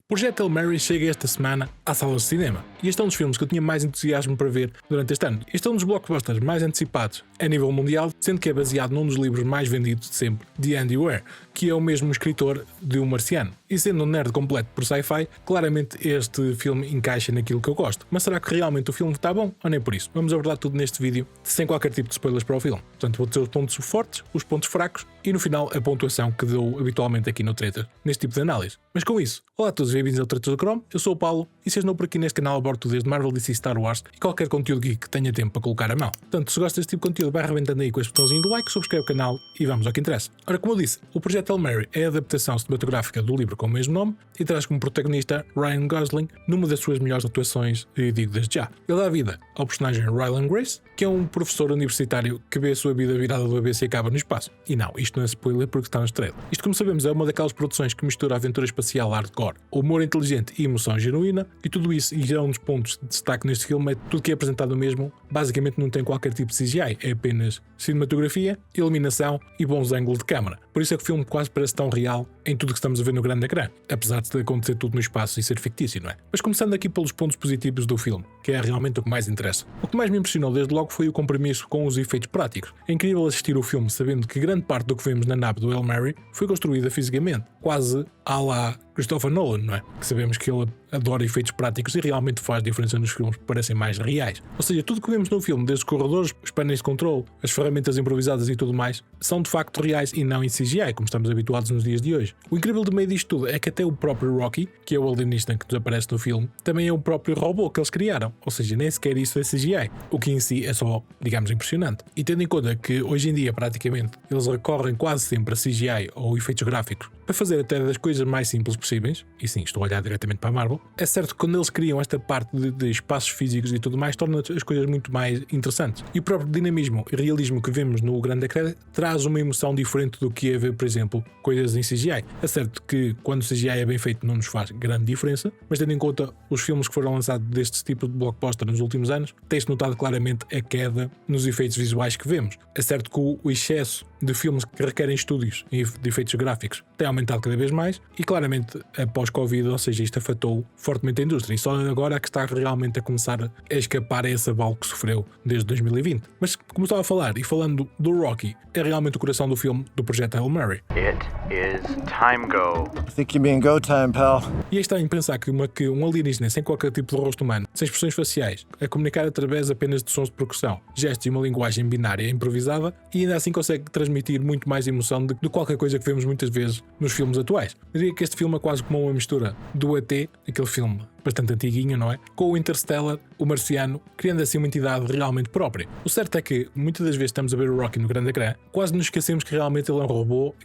Projeto Hail Mary chega esta semana à sala de cinema, e este é um dos filmes que eu tinha mais entusiasmo para ver durante este ano. Este é um dos blockbusters mais antecipados a nível mundial, sendo que é baseado num dos livros mais vendidos de sempre, de Andy Weir, que é o mesmo escritor de O Marciano. E sendo um nerd completo por sci-fi, claramente este filme encaixa naquilo que eu gosto. Mas será que realmente o filme está bom ou nem por isso? Vamos abordar tudo neste vídeo, sem qualquer tipo de spoilers para o filme. Portanto, vou dizer os pontos fortes, os pontos fracos e no final a pontuação que dou habitualmente aqui no Traitor, neste tipo de análise. Mas com isso, olá a todos e bem-vindos ao Traitor do Chrome, eu sou o Paulo e se não por aqui neste canal abordo tudo desde Marvel, DC, Star Wars e qualquer conteúdo geek que tenha tempo para colocar a mão. Portanto, se gosta deste tipo de conteúdo, vai arrebentando aí com este botãozinho do like, subscreve o canal e vamos ao que interessa. Ora, como eu disse, o Projeto Hail Mary é a adaptação cinematográfica do livro com o mesmo nome e traz como protagonista Ryan Gosling numa das suas melhores atuações, e digo desde já. Ele dá vida ao personagem Rylan Grace, que é um professor universitário que vê a sua vida virada do avesso e acaba no espaço. E não, isto não é spoiler porque está no trailer. Isto, como sabemos, é uma daquelas produções que mistura aventura espacial hardcore, humor inteligente e emoção genuína, e tudo isso, e é um dos pontos de destaque neste filme, é tudo que é apresentado mesmo, basicamente não tem qualquer tipo de CGI, é apenas cinematografia, iluminação e bons ângulos de câmara. Por isso é que o filme quase parece tão real em tudo que estamos a ver no grande ecrã, apesar de acontecer tudo no espaço e ser fictício, não é? Mas começando aqui pelos pontos positivos do filme, que é realmente o que mais interessa. O que mais me impressionou desde logo foi o compromisso com os efeitos práticos. É incrível assistir o filme sabendo que grande parte do que vemos na nave do Hail Mary foi construída fisicamente, quase à la Christopher Nolan, não é? Que sabemos que ele adora efeitos práticos e realmente faz diferença nos filmes que parecem mais reais. Ou seja, tudo que vemos no filme, desde os corredores, os painéis de controle, as ferramentas improvisadas e tudo mais, são de facto reais e não em CGI, como estamos habituados nos dias de hoje. O incrível do meio disto tudo é que até o próprio Rocky, que é o alienígena que nos aparece no filme, também é o próprio robô que eles criaram. Ou seja, nem sequer isso é CGI, o que em si é só, digamos, impressionante. E tendo em conta que hoje em dia, praticamente, eles recorrem quase sempre a CGI ou efeitos gráficos para fazer até das coisas mais simples possíveis, e sim, estou a olhar diretamente para a Marvel, é certo que quando eles criam esta parte de espaços físicos e tudo mais, torna as coisas muito mais interessantes. E o próprio dinamismo e realismo que vemos no grande ecrã traz uma emoção diferente do que é ver, por exemplo, coisas em CGI. É certo que quando o CGI é bem feito não nos faz grande diferença, mas tendo em conta os filmes que foram lançados deste tipo de blockbuster nos últimos anos, tem-se notado claramente a queda nos efeitos visuais que vemos. É certo que o excesso de filmes que requerem estúdios e de efeitos gráficos tem aumentado cada vez mais e claramente após Covid, ou seja, isto afetou fortemente a indústria e só agora é que está realmente a começar a escapar a esse abalo que sofreu desde 2020. Mas como estava a falar e falando do Rocky, é realmente o coração do filme do Projeto Hail Mary. It is time go. I think you mean go time, pal. E é estranho pensar que um alienígena sem qualquer tipo de rosto humano, sem expressões faciais, a comunicar através apenas de sons de percussão, gestos e uma linguagem binária improvisada e ainda assim consegue transmitir muito mais emoção do que qualquer coisa que vemos muitas vezes nos filmes atuais. Eu diria que este filme é quase como uma mistura do ET, aquele filme bastante antiguinho, não é? Com o Interstellar, o Marciano, criando assim uma entidade realmente própria. O certo é que muitas das vezes estamos a ver o Rocky no grande ecrã, quase nos esquecemos que realmente ele é um robô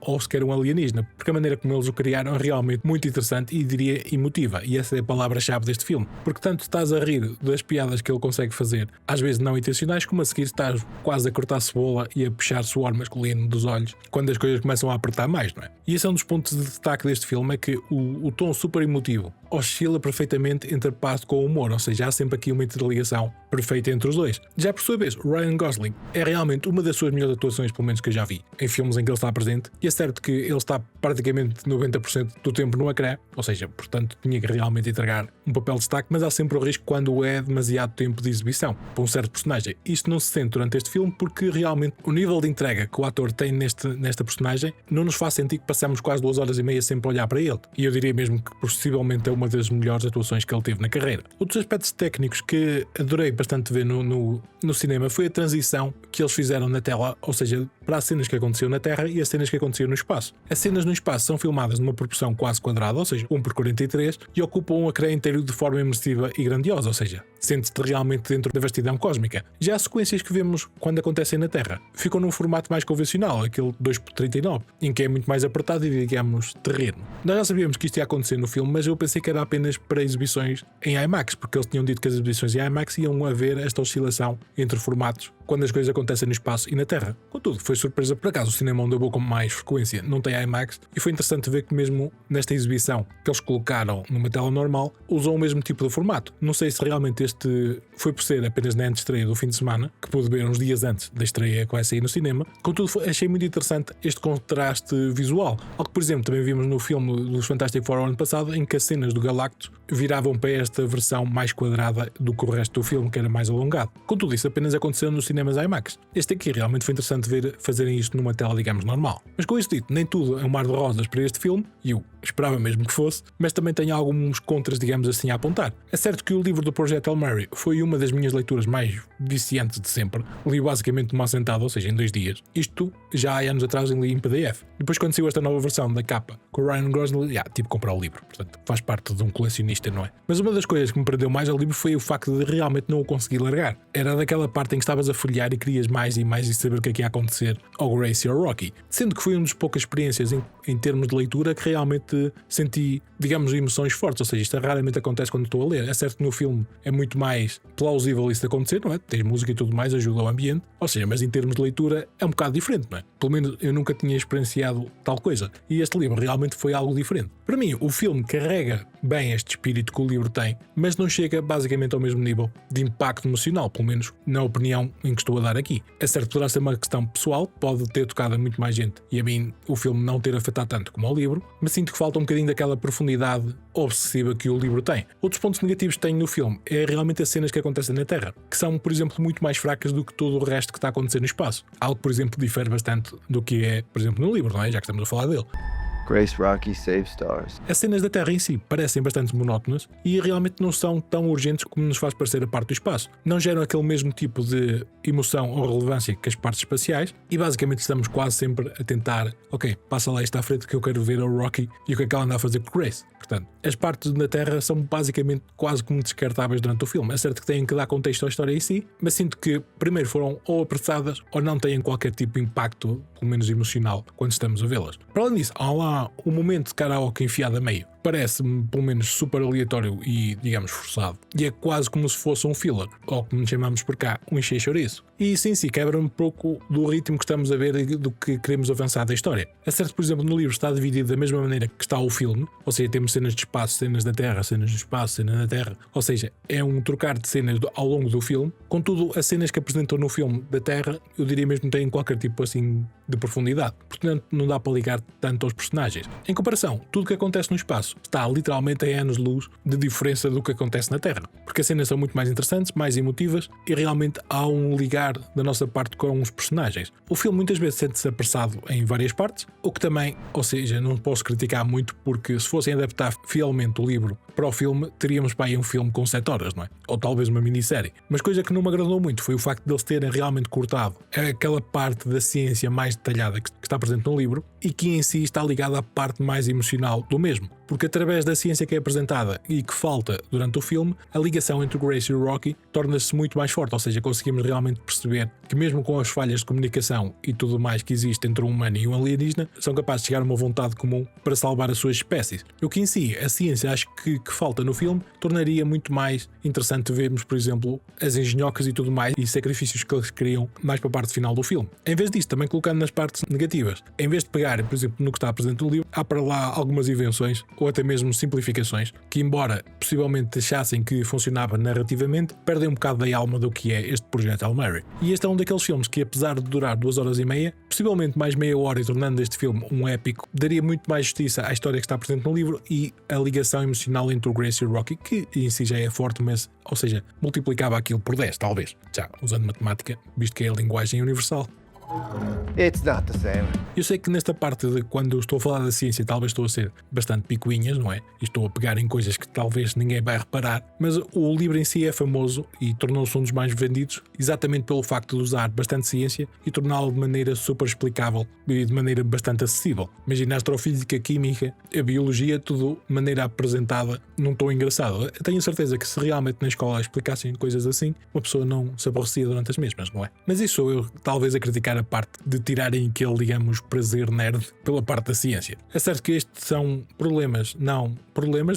ou sequer um alienígena, porque a maneira como eles o criaram é realmente muito interessante e diria emotiva, e essa é a palavra-chave deste filme, porque tanto estás a rir das piadas que ele consegue fazer, às vezes não intencionais, como a seguir estás quase a cortar cebola e a puxar suor masculino dos olhos, quando as coisas começam a apertar mais, não é? E esse é um dos pontos de destaque deste filme, é que o tom super emotivo oscila perfeitamente entre a paz com o humor, ou seja, há sempre aqui uma interligação perfeita entre os dois. Já por sua vez, Ryan Gosling é realmente uma das suas melhores atuações, pelo menos que eu já vi, em filmes em que ele está presente, e é certo que ele está praticamente 90% do tempo no ecrã, ou seja, portanto tinha que realmente entregar um papel de destaque, mas há sempre o risco quando é demasiado tempo de exibição para um certo personagem. Isto não se sente durante este filme porque realmente o nível de entrega que o ator tem nesta personagem não nos faz sentir que passamos quase 2 horas e meia sempre a olhar para ele, e eu diria mesmo que possivelmente é uma das melhores atuações que ele teve na carreira. Outros aspectos técnicos que adorei bastante ver no cinema foi a transição que eles fizeram na tela, ou seja, para as cenas que aconteciam na Terra e as cenas que aconteciam no espaço. As cenas no espaço são filmadas numa proporção quase quadrada, ou seja, 1:43, e ocupam um ecrã inteiro de forma imersiva e grandiosa, ou seja, sente-te realmente dentro da vastidão cósmica. Já as sequências que vemos quando acontecem na Terra ficam num formato mais convencional, aquele 2:39, em que é muito mais apertado e, digamos, terreno. Nós já sabíamos que isto ia acontecer no filme, mas eu pensei que era apenas para exibições em IMAX, porque eles tinham dito que as exibições em IMAX iam haver esta oscilação entre formatos quando as coisas acontecem no espaço e na Terra. Contudo, foi surpresa por acaso o cinema onde eu vou com mais frequência não tem IMAX, e foi interessante ver que mesmo nesta exibição que eles colocaram numa tela normal, usou o mesmo tipo de formato. Não sei se realmente este foi por ser apenas na estreia do fim de semana, que pude ver uns dias antes da estreia que vai sair no cinema. Contudo, achei muito interessante este contraste visual. Algo que, por exemplo, também vimos no filme dos Fantastic Four ano passado, em que as cenas do Galactus viravam para esta versão mais quadrada do que o resto do filme, que era mais alongado. Contudo, isso apenas aconteceu nos cinemas IMAX. Este aqui realmente foi interessante ver fazerem isto numa tela, digamos, normal. Mas com isto dito, nem tudo é um mar de rosas para este filme, e eu esperava mesmo que fosse, mas também tem alguns contras, digamos assim, a apontar. É certo que o livro do Projeto Hail Mary foi uma das minhas leituras mais viciantes de sempre. Li basicamente numa assentada, ou seja, em 2 dias. Isto já há anos atrás li em PDF. Depois, quando saiu esta nova versão da capa com o Ryan Gosling, tive que comprar o livro. Portanto, faz parte de um colecionista, não é? Mas uma das coisas que me prendeu mais ao livro foi o facto de realmente não o conseguir largar. Era daquela parte em que estavas a folhear e querias mais e mais e saber o que é que ia acontecer ao Grace e ao Rocky. Sendo que foi uma das poucas experiências em termos de leitura que realmente senti, digamos, emoções fortes. Ou seja, isto raramente acontece quando estou a ler. É certo que no filme é muito mais plausível isso acontecer, não é? Tens música e tudo mais, ajuda ao ambiente. Ou seja, mas em termos de leitura é um bocado diferente, não é? Pelo menos eu nunca tinha experienciado tal coisa. E este livro realmente foi algo diferente. Para mim, o filme carrega bem este espírito que o livro tem, mas não chega basicamente ao mesmo nível de impacto emocional, pelo menos na opinião em que estou a dar aqui. É certo que poderá ser uma questão pessoal, pode ter tocado a muito mais gente e a mim o filme não ter afetado tanto como o livro, mas sinto que falta um bocadinho daquela profundidade obsessiva que o livro tem. Outros pontos negativos que tenho no filme é realmente as cenas que acontecem na Terra, que são, por exemplo, muito mais fracas do que todo o resto que está a acontecer no espaço. Algo, por exemplo, difere bastante do que é, por exemplo, no livro, não é? Já que estamos a falar dele. Grace, Rocky, save stars. As cenas da Terra em si parecem bastante monótonas e realmente não são tão urgentes como nos faz parecer a parte do espaço. Não geram aquele mesmo tipo de emoção ou relevância que as partes espaciais e basicamente estamos quase sempre a tentar, ok, passa lá isto à frente que eu quero ver o Rocky e o que é que ela anda a fazer com Grace. Portanto, as partes na Terra são basicamente quase como descartáveis durante o filme. É certo que têm que dar contexto à história em si, mas sinto que primeiro foram ou apressadas ou não têm qualquer tipo de impacto, pelo menos emocional, quando estamos a vê-las. Para além disso, há lá um momento de karaoke enfiado a meio. Parece-me, pelo menos, super aleatório e, digamos, forçado. E é quase como se fosse um filler, ou como chamamos por cá, um encher chouriço. E isso em si quebra um pouco do ritmo que estamos a ver e do que queremos avançar da história. É certo, por exemplo, no livro está dividido da mesma maneira que está o filme, ou seja, temos cenas de espaço, cenas da Terra, cenas do espaço, cenas da Terra. Ou seja, é um trocar de cenas ao longo do filme. Contudo, as cenas que apresentam no filme da Terra, eu diria mesmo que têm qualquer tipo assim de profundidade. Portanto, não dá para ligar tanto aos personagens. Em comparação, tudo que acontece no espaço está literalmente a anos-luz de diferença do que acontece na Terra. Porque as cenas são muito mais interessantes, mais emotivas e realmente há um ligar da nossa parte com os personagens. O filme muitas vezes sente-se apressado em várias partes, o que também, ou seja, não posso criticar muito porque se fossem adaptar fielmente o livro para o filme, teríamos para aí um filme com 7 horas, não é? Ou talvez uma minissérie. Mas coisa que não me agradou muito foi o facto de eles terem realmente cortado aquela parte da ciência mais detalhada que está presente no livro e que em si está ligada à parte mais emocional do mesmo. Porque através da ciência que é apresentada e que falta durante o filme, a ligação entre o Grace e o Rocky torna-se muito mais forte, ou seja, conseguimos realmente perceber que mesmo com as falhas de comunicação e tudo mais que existe entre um humano e um alienígena, são capazes de chegar a uma vontade comum para salvar as suas espécies. O que em si, a ciência acho que falta no filme, tornaria muito mais interessante vermos, por exemplo, as engenhocas e tudo mais e sacrifícios que eles criam mais para a parte final do filme. Em vez disso, também colocando nas partes negativas, em vez de pegarem, por exemplo, no que está presente no livro, há para lá algumas invenções ou até mesmo simplificações que, embora possivelmente achassem que funcionava narrativamente, perdem um bocado da alma do que é este projeto Hail Mary. E este é um daqueles filmes que, apesar de durar 2 horas e meia, possivelmente mais meia hora e tornando este filme um épico, daria muito mais justiça à história que está presente no livro e a ligação emocional entre o Grace e o Rocky, que em si já é forte, mas, ou seja, multiplicava aquilo por 10, talvez, já usando matemática, visto que é a linguagem universal. It's not the same. Eu sei que nesta parte de quando estou a falar da ciência talvez estou a ser bastante picuinhas, não é? E estou a pegar em coisas que talvez ninguém vai reparar, mas o livro em si é famoso e tornou-se um dos mais vendidos exatamente pelo facto de usar bastante ciência e torná-lo de maneira super explicável e de maneira bastante acessível. Imagina a astrofísica, a química, a biologia, tudo de maneira apresentada num tom engraçado. Eu tenho certeza que se realmente na escola explicassem coisas assim, uma pessoa não se aborrecia durante as mesmas, não é? Mas isso sou eu talvez a criticar destacar a parte de tirarem aquele, digamos, prazer nerd pela parte da ciência. É certo que estes são problemas,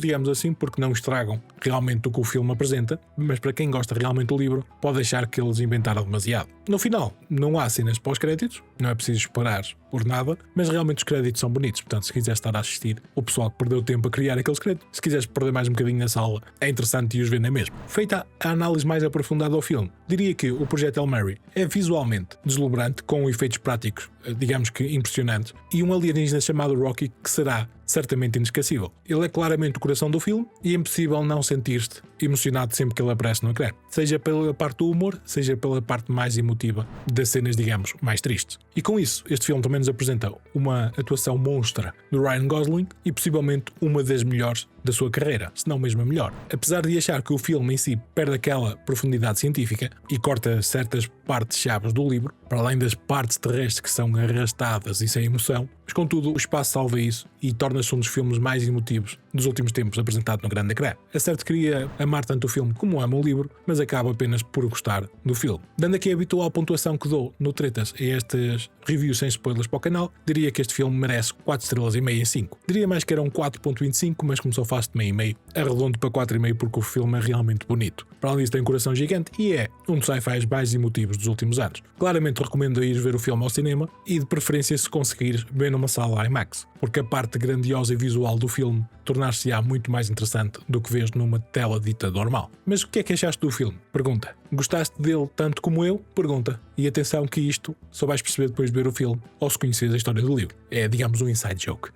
digamos assim, porque não estragam realmente o que o filme apresenta, mas para quem gosta realmente do livro, pode achar que eles inventaram demasiado. No final, não há cenas pós-créditos, não é preciso esperar por nada, mas realmente os créditos são bonitos, portanto, se quiseres estar a assistir o pessoal que perdeu tempo a criar aqueles créditos, se quiseres perder mais um bocadinho na sala, é interessante e os ver na mesma. Feita a análise mais aprofundada ao filme, diria que o Projeto Hail Mary é visualmente deslumbrante, com efeitos práticos, digamos que impressionantes, e um alienígena chamado Rocky que será certamente inesquecível. Ele é claramente o coração do filme e é impossível não sentir-te emocionado sempre que ele aparece no ecrã. Seja pela parte do humor, seja pela parte mais emotiva das cenas, digamos, mais tristes. E com isso, este filme também nos apresenta uma atuação monstra do Ryan Gosling e possivelmente uma das melhores da sua carreira, se não mesmo a melhor. Apesar de achar que o filme em si perde aquela profundidade científica e corta certas partes-chave do livro, para além das partes terrestres que são arrastadas e sem emoção, mas contudo o espaço salva isso e torna-se um dos filmes mais emotivos dos últimos tempos apresentado no grande ecrã. É certo que queria amar tanto o filme como ama o livro, mas acaba apenas por gostar do filme. Dando aqui a habitual pontuação que dou no Tretas a estas reviews sem spoilers para o canal, diria que este filme merece 4,5 estrelas em 5. Diria mais que era um 4.25, mas como só faço de meio e meio, arredondo para 4,5 porque o filme é realmente bonito. Para além disso tem um coração gigante e é um dos sci-fi mais emotivos dos últimos anos. Claramente recomendo ir ver o filme ao cinema e de preferência se conseguires ver numa sala IMAX, porque a parte grandiosa e visual do filme tornar-se-á muito mais interessante do que vês numa tela dita normal. Mas o que é que achaste do filme? Pergunta. Gostaste dele tanto como eu? Pergunta. E atenção que isto só vais perceber depois de ver o filme ou se conheceres a história do livro. É, digamos, um inside joke.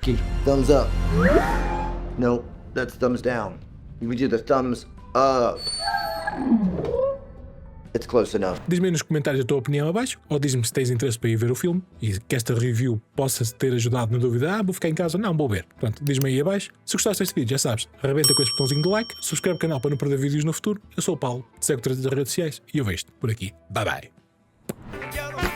Thumbs up. No, that's thumbs down. We do the thumbs up. It's close enough. Diz-me aí nos comentários a tua opinião abaixo, ou diz-me se tens interesse para ir ver o filme e que esta review possa ter ajudado na dúvida. Vou ficar em casa? Não, vou ver. Pronto, diz-me aí abaixo. Se gostaste deste vídeo, já sabes, arrebenta com esse botãozinho de like, subscreve o canal para não perder vídeos no futuro. Eu sou o Paulo, te segue todas as redes sociais e eu vejo-te por aqui. Bye bye.